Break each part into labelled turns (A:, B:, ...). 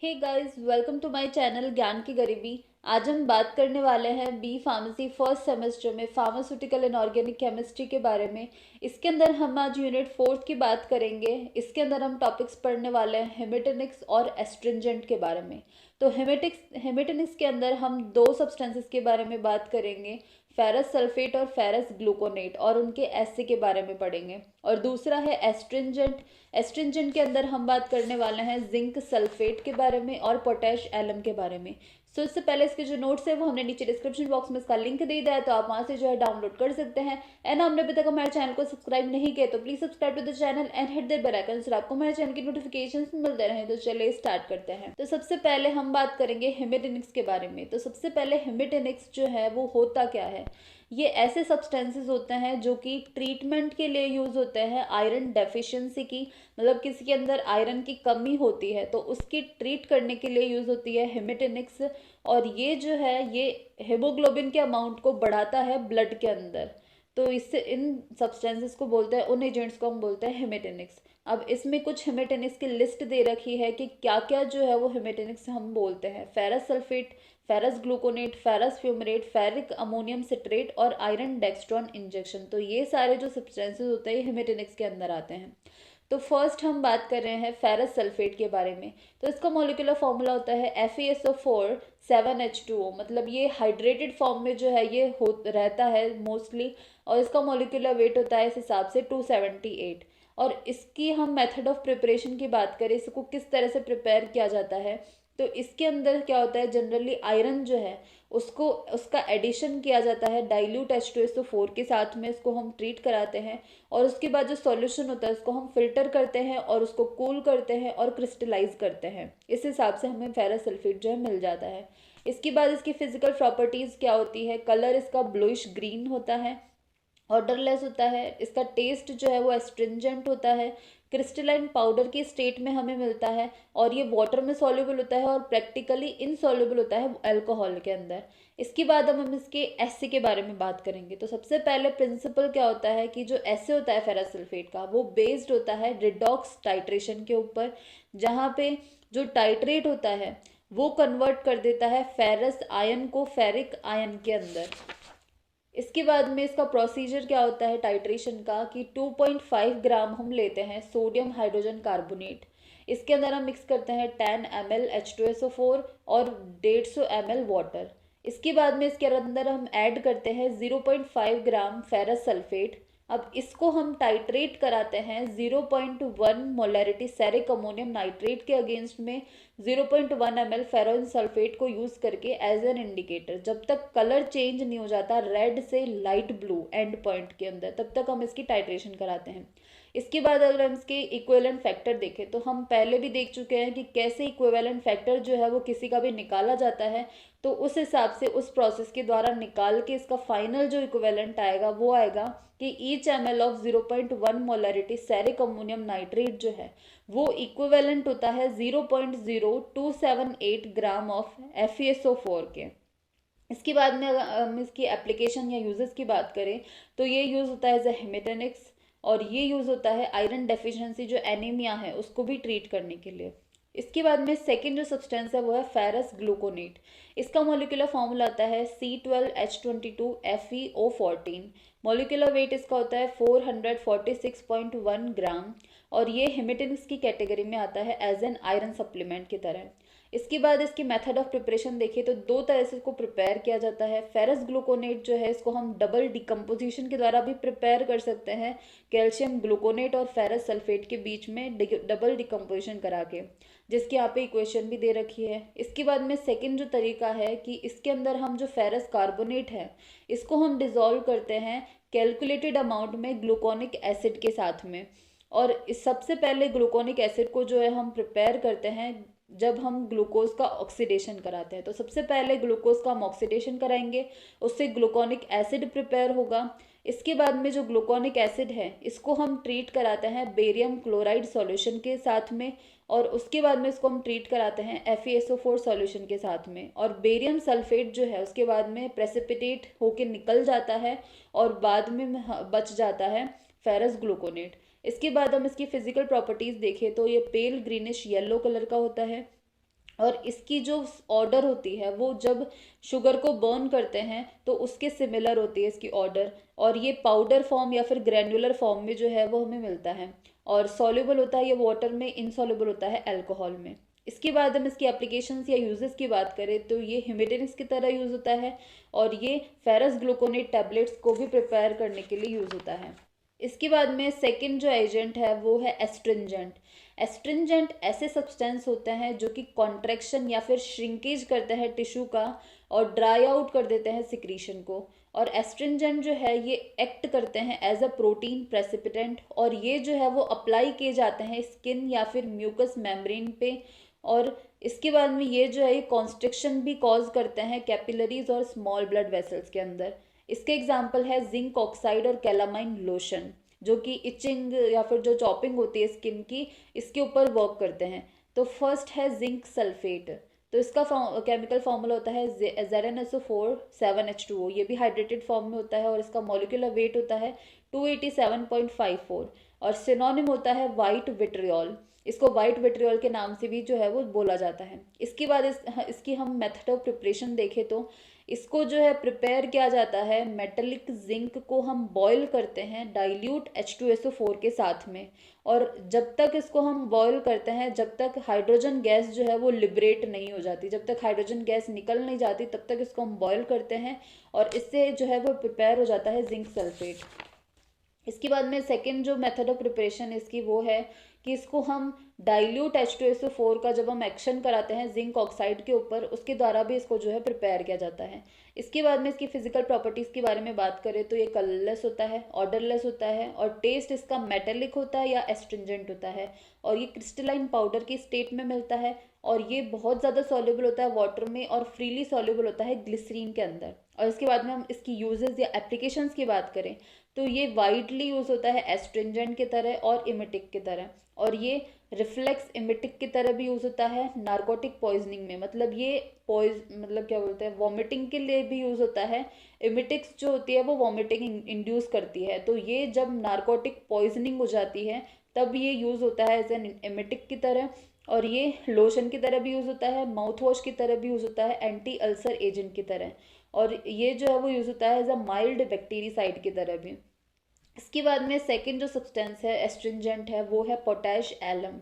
A: Hey guys, welcome to my channel ज्ञान की गरीबी। आज हम बात करने वाले हैं बी फार्मेसी फर्स्ट सेमेस्टर में फार्मास्यूटिकल एंड ऑर्गेनिक केमिस्ट्री के बारे में। इसके अंदर हम आज यूनिट फोर्थ की बात करेंगे। इसके अंदर हम टॉपिक्स पढ़ने वाले हैं हेमेटेनिक्स और एस्ट्रिंजेंट के बारे में। तो हेमेटेनिक्स के अंदर हम दो सब्सटेंसेस के बारे में बात करेंगे, फेरस सल्फेट और फेरस ग्लूकोनेट, और उनके एसे के बारे में पढ़ेंगे। और दूसरा है एस्ट्रिंजेंट। एस्ट्रिंजेंट के अंदर हम बात करने वाले हैं जिंक सल्फेट के बारे में और पोटैश एलम के बारे में। सो इससे पहले इसके जो नोट्स है वो हमने नीचे डिस्क्रिप्शन बॉक्स में इसका लिंक दे दिया है, तो आप वहां से जो है डाउनलोड कर सकते हैं। एंड हमने अभी तक हमारे चैनल को सब्सक्राइब नहीं किया तो please subscribe to the channel and hit the bell icon so आपको हमारे चैनल की नोटिफिकेशंस मिलते रहे। तो चलिए स्टार्ट करते हैं। तो सबसे पहले हम बात करेंगे हेमेटेनिक्स के बारे में। तो सबसे पहले हेमेटेनिक्स जो है वो होता क्या है। ये ऐसे सब्सटेंसेस होते हैं जो कि ट्रीटमेंट के लिए यूज होते हैं आयरन डेफिशिएंसी की, मतलब किसी के अंदर आयरन की कमी होती है तो उसकी ट्रीट करने के लिए यूज होती है हेमेटेनिक्स। और ये जो है ये हेमोग्लोबिन के अमाउंट को बढ़ाता है ब्लड के अंदर। तो इससे इन सब्सटेंसेस को बोलते हैं, उन एजेंट्स को हम बोलते हैं हेमेटेनिक्स। अब इसमें कुछ हेमेटेनिक्स की लिस्ट दे रखी है कि क्या क्या जो है वो हेमेटेनिक्स हम बोलते हैं। Ferrous sulphate, ferrous gluconate, ferrous fumarate, ferric ammonium citrate और आयरन डेक्सट्रॉन इंजेक्शन। तो ये सारे जो सब्सटेंसेस होते हैं हेमेटेनिक्स के अंदर आते हैं। तो फर्स्ट हम बात कर रहे हैं फेरस सल्फेट के बारे में। तो इसका मॉलिक्यूलर फॉर्मूला होता है FeSO4 7H2O, मतलब ये हाइड्रेटेड फॉर्म में जो है ये हो रहता है मोस्टली। और इसका मॉलिक्यूलर वेट होता है इस हिसाब से 278। और इसकी हम मेथड ऑफ प्रिपरेशन की बात करें, इसको किस तरह से प्रिपेयर किया जाता है, तो इसके अंदर क्या होता है, जनरली आयरन जो है उसको उसका एडिशन किया जाता है डाइल्यूट H2SO4 के साथ में, इसको हम ट्रीट कराते हैं। और उसके बाद जो सॉल्यूशन होता है उसको हम फिल्टर करते हैं और उसको कूल करते हैं और क्रिस्टलाइज करते हैं। इस हिसाब से हमें फेरस सल्फेट जो है मिल जाता है। इसके बाद इसकी फिजिकल प्रॉपर्टीज क्या होती है, कलर इसका ब्लूइश ग्रीन होता है, ऑर्डरलेस होता है, इसका टेस्ट जो है वो एस्ट्रिंजेंट होता है, क्रिस्टलाइन पाउडर की स्टेट में हमें मिलता है, और ये वाटर में सॉल्युबल होता है और प्रैक्टिकली इनसॉल्युबल होता है अल्कोहल के अंदर। इसके बाद हम इसके एसे के बारे में बात करेंगे। तो सबसे पहले प्रिंसिपल क्या होता है कि जो एसे होता है फेरस सल्फेट का वो बेस्ड होता है रिडॉक्स टाइट्रेशन के ऊपर, जहाँ पे जो टाइट्रेट होता है वो कन्वर्ट कर देता है फेरस आयन को फेरिक आयन के अंदर। इसके बाद में इसका प्रोसीजर क्या होता है टाइट्रेशन का कि 2.5 ग्राम हम लेते हैं सोडियम हाइड्रोजन कार्बोनेट। इसके अंदर हम मिक्स करते हैं 10 ml H2SO4 और 150 ml वाटर। इसके बाद में इसके अंदर हम ऐड करते हैं 0.5 ग्राम फेरस सल्फेट। अब इसको हम टाइट्रेट कराते हैं 0.1 मोलैरिटी सेरिक अमोनियम नाइट्रेट के अगेंस्ट में 0.1 ml फेरोइन सल्फेट को यूज करके एज एन इंडिकेटर। जब तक कलर चेंज नहीं हो जाता रेड से लाइट ब्लू एंड पॉइंट के अंदर, तब तक हम इसकी टाइट्रेशन कराते हैं। इसके बाद अगर हम इसके इक्विवेलेंट फैक्टर देखें तो हम पहले भी देख चुके हैं कि कैसे इक्विवेलेंट फैक्टर जो है वो किसी का भी निकाला जाता है। तो उस हिसाब से उस प्रोसेस के द्वारा निकाल के इसका फाइनल जो इक्विवेलेंट आएगा वो आएगा कि each ml of 0.1 molarity ceric ammonium nitrate जो है वो इक्विवेलेंट होता है 0.0278 ग्राम ऑफ FeSO4 के। इसके बाद में अगर हम इसकी एप्लीकेशन या यूजेस की बात करें तो ये यूज़ होता है एज ए हेमेटेनिक्स, और ये यूज़ होता है आयरन डेफिशिएंसी जो एनीमिया है उसको भी ट्रीट करने के लिए। इसके बाद में सेकेंड जो सब्सटेंस है वो है फेरस ग्लूकोनेट। इसका मोलिकुलर फॉर्मूला आता है C12H22FeO14। मोलिकुलर वेट इसका होता है 446.1 ग्राम, और ये हेमेटेनिक्स की कैटेगरी में आता है एज एन आयरन सप्लीमेंट की तरह। इसके बाद इसकी मेथड ऑफ प्रिपरेशन देखिए तो दो तरह से इसको प्रिपेयर किया जाता है। फेरस ग्लूकोनेट जो है इसको हम डबल डिकम्पोजिशन के द्वारा भी प्रिपेयर कर सकते हैं, कैल्शियम ग्लूकोनेट और फेरस सल्फेट के बीच में डबल डिकम्पोजिशन करा के, जिसकी यहाँ पे इक्वेशन भी दे रखी है। इसके बाद में सेकेंड जो तरीका है कि इसके अंदर हम जो फेरस कार्बोनेट है इसको हम डिजोल्व करते हैं कैलकुलेटेड अमाउंट में ग्लूकोनिक एसिड के साथ में। और इस सबसे पहले ग्लूकोनिक एसिड को जो है हम प्रिपेयर करते हैं जब हम ग्लूकोज का ऑक्सीडेशन कराते हैं। तो सबसे पहले ग्लूकोज का हम ऑक्सीडेशन कराएंगे, उससे ग्लूकोनिक एसिड प्रिपेयर होगा। इसके बाद में जो ग्लूकोनिक एसिड है इसको हम ट्रीट कराते हैं बेरियम क्लोराइड सॉल्यूशन के साथ में, और उसके बाद में इसको हम ट्रीट कराते हैं FeSO4 सॉल्यूशन के साथ में। और बेरियम सल्फेट जो है उसके बाद में प्रेसिपिटेट होके निकल जाता है और बाद में बच जाता है फेरस ग्लूकोनेट। इसके बाद हम इसकी फिजिकल प्रॉपर्टीज देखें तो ये पेल ग्रीनिश येलो कलर का होता है, और इसकी जो ऑर्डर होती है वो जब शुगर को बर्न करते हैं तो उसके सिमिलर होती है इसकी ऑर्डर, और ये पाउडर फॉर्म या फिर ग्रैन्युलर फॉर्म में जो है वो हमें मिलता है, और सॉल्युबल होता है ये वाटर में, इनसॉल्युबल होता है अल्कोहल में। इसके बाद हम इसकी एप्लीकेशंस या यूजेस की बात करें तो ये हिमेटिनिक्स की तरह यूज़ होता है, और ये फेरस ग्लूकोनेट टैबलेट्स को भी प्रिपेयर करने के लिए यूज़ होता है। इसके बाद में सेकंड जो एजेंट है वो है एस्ट्रिंजेंट। एस्ट्रिंजेंट ऐसे सब्सटेंस होते हैं जो कि कॉन्ट्रैक्शन या फिर श्रिंकेज करते हैं टिश्यू का और ड्राई आउट कर देते हैं सिक्रीशन को। और एस्ट्रिंजेंट जो है ये एक्ट करते हैं एज अ प्रोटीन प्रेसिपिटेंट, और ये जो है वो अप्लाई किए जाते हैं स्किन या फिर म्यूकस मेम्ब्रेन पे। और इसके बाद में ये जो है ये कॉन्स्ट्रिक्शन भी कॉज करते हैं कैपिलरीज और स्मॉल ब्लड वेसल्स के अंदर। इसके एग्जाम्पल है जिंक ऑक्साइड और कैलामाइन लोशन, जो कि इचिंग या फिर जो चॉपिंग होती है स्किन की, इसके ऊपर वर्क करते हैं। तो फर्स्ट है जिंक सल्फेट। तो इसका केमिकल फॉर्मूला होता है ZnSO4 7H2O। ये भी हाइड्रेटेड फॉर्म में होता है और इसका मॉलिक्यूलर वेट होता है 287.54, और सिनोनिम होता है वाइट विट्रियोल। इसको वाइट विट्रियोल के नाम से भी जो है वो बोला जाता है। इसके बाद इसकी हम मेथड ऑफ प्रिपरेशन देखें तो इसको जो है प्रिपेयर किया जाता है, मेटेलिक जिंक को हम बॉईल करते हैं डाइल्यूट H2SO4 के साथ में, और जब तक इसको हम बॉईल करते हैं जब तक हाइड्रोजन गैस जो है वो लिबरेट नहीं हो जाती, जब तक हाइड्रोजन गैस निकल नहीं जाती तब तक इसको हम बॉईल करते हैं, और इससे जो है वो प्रिपेयर हो जाता है जिंक सल्फेट। इसके बाद में सेकेंड जो मेथड ऑफ प्रिपरेशन इसकी वो है कि इसको हम डाइल्यूट H2SO4 का जब हम एक्शन कराते हैं जिंक ऑक्साइड के ऊपर, उसके द्वारा भी इसको जो है प्रिपेयर किया जाता है। इसके बाद में इसकी फिजिकल प्रॉपर्टीज़ के बारे में बात करें तो ये कलरलेस होता है, ऑर्डरलेस होता है, और टेस्ट इसका मेटेलिक होता है या एस्ट्रिंजेंट होता है, और ये क्रिस्टलाइन पाउडर की स्टेट में मिलता है, और ये बहुत ज़्यादा सॉल्युबल होता है वाटर में और फ्रीली सॉल्युबल होता है ग्लिसरीन के अंदर। और इसके बाद में हम इसकी यूजेस या एप्लीकेशंस की बात करें तो ये वाइडली यूज होता है एस्ट्रिंजेंट की तरह और इमिटिक की तरह, और ये रिफ्लेक्स इमिटिक की तरह भी यूज होता है नार्कोटिक पॉइजनिंग में, मतलब ये मतलब क्या बोलते हैं, वॉमिटिंग के लिए भी यूज होता है। इमिटिक्स जो होती है वो वॉमिटिंग इंड्यूस करती है, तो ये जब नार्कोटिक पॉइजनिंग हो जाती है तब ये यूज होता है एज एन इमिटिक की तरह। और ये लोशन की तरह भी यूज होता है, माउथ वॉश की तरह भी यूज होता है, एंटी अल्सर एजेंट की तरह, और ये जो है वो यूज होता है एज अ माइल्ड बैक्टीरिसाइड की तरह भी। इसके बाद में सेकंड जो सब्सटेंस है एस्ट्रिंजेंट है वो है पोटैश एलम।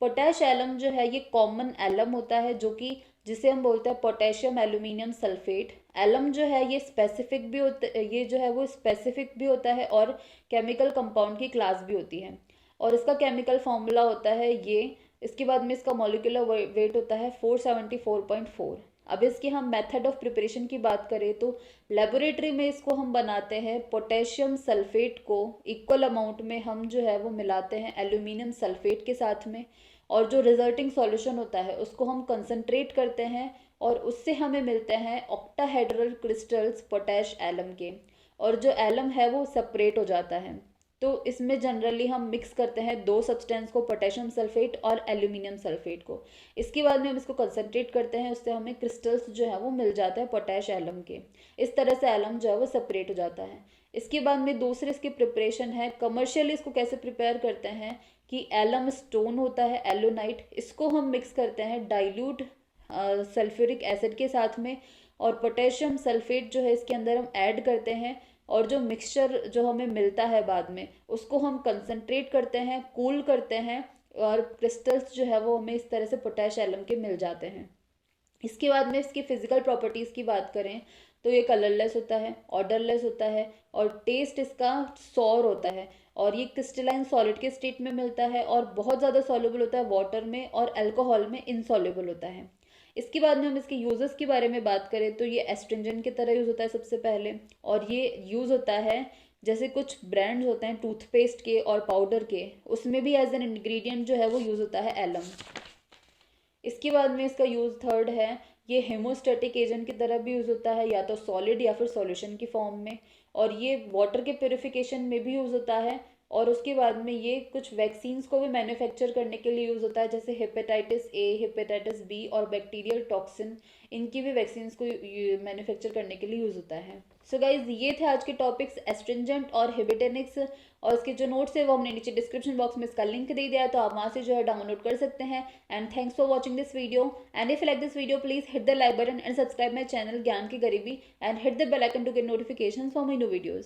A: पोटैश एलम जो है ये कॉमन एलम होता है जो कि जिसे हम बोलते हैं पोटेशियम एल्यूमिनियम सल्फेट। एलम जो है ये स्पेसिफिक भी होता, ये जो है वो स्पेसिफिक भी होता है और केमिकल कंपाउंड की क्लास भी होती है, और इसका केमिकल फॉर्मूला होता है ये। इसके बाद में इसका मॉलिक्यूलर वेट होता है 474.4। अब इसकी हम मेथड ऑफ प्रिपरेशन की बात करें तो लेबोरेटरी में इसको हम बनाते हैं पोटेशियम सल्फेट को इक्वल अमाउंट में हम जो है वो मिलाते हैं एल्यूमिनियम सल्फेट के साथ में, और जो रिजल्टिंग सॉल्यूशन होता है उसको हम कंसंट्रेट करते हैं, और उससे हमें मिलते हैं ऑक्टाहेड्रल क्रिस्टल्स पोटैश एलम के, और जो एलम है वो सेपरेट हो जाता है। तो इसमें जनरली हम मिक्स करते हैं दो सब्सटेंस को, पोटेशियम सल्फेट और एल्यूमिनियम सल्फेट को। इसके बाद में हम इसको कंसनट्रेट करते हैं, उससे हमें क्रिस्टल्स जो है वो मिल जाता है पोटैश एलम के। इस तरह से एलम जो है वो सेपरेट हो जाता है। इसके बाद में दूसरे इसकी प्रिपरेशन है, कमर्शियली इसको कैसे प्रिपेयर करते हैं कि एलम स्टोन होता है एलोनाइट, इसको हम मिक्स करते हैं डाइल्यूट सल्फ्यूरिक एसिड के साथ में, और पोटेशियम सल्फेट जो है इसके अंदर हम ऐड करते हैं, और जो मिक्सचर जो हमें मिलता है बाद में उसको हम कंसंट्रेट करते हैं, कूल करते हैं, और क्रिस्टल्स जो है वो हमें इस तरह से पोटैश एलम के मिल जाते हैं। इसके बाद में इसकी फिजिकल प्रॉपर्टीज़ की बात करें तो ये कलरलेस होता है, ऑर्डरलेस होता है, और टेस्ट इसका सॉर होता है, और ये क्रिस्टलाइन सॉलिड के स्टेट में मिलता है, और बहुत ज़्यादा सॉल्युबल होता है वाटर में और अल्कोहल में इनसॉल्युबल होता है। इसके बाद में हम इसके यूजेस के बारे में बात करें तो ये एस्ट्रिंजेंट की तरह यूज़ होता है सबसे पहले, और ये यूज़ होता है जैसे कुछ ब्रांड्स होते हैं टूथपेस्ट के और पाउडर के, उसमें भी एज एन इंग्रेडिएंट जो है वो यूज़ होता है एलम। इसके बाद में इसका यूज़ थर्ड है, ये हेमोस्टेटिक एजेंट की तरह भी यूज़ होता है या तो सॉलिड या फिर सॉल्यूशन की फॉर्म में, और ये वाटर के प्योरिफिकेशन में भी यूज़ होता है, और उसके बाद में ये कुछ वैक्सीन्स को भी मैन्युफैक्चर करने के लिए यूज़ होता है, जैसे हेपेटाइटिस ए, हेपेटाइटिस बी और बैक्टीरियल टॉक्सिन, इनकी भी वैक्सीन्स को मैन्युफैक्चर करने के लिए यूज़ होता है। सो गाइज, ये थे आज के टॉपिक्स एस्ट्रिंजेंट और हिबिटेनिक्स, और इसके जो नोट्स है वो हमने नीचे डिस्क्रिप्शन बॉक्स में इसका लिंक दे दिया है, तो आप वहाँ से जो है डाउनलोड कर सकते हैं। And thanks for watching this video, and if you like this video please hit the like button and subscribe my channel ज्ञान की गरीबी, and hit the bell icon to get notification for my new videos.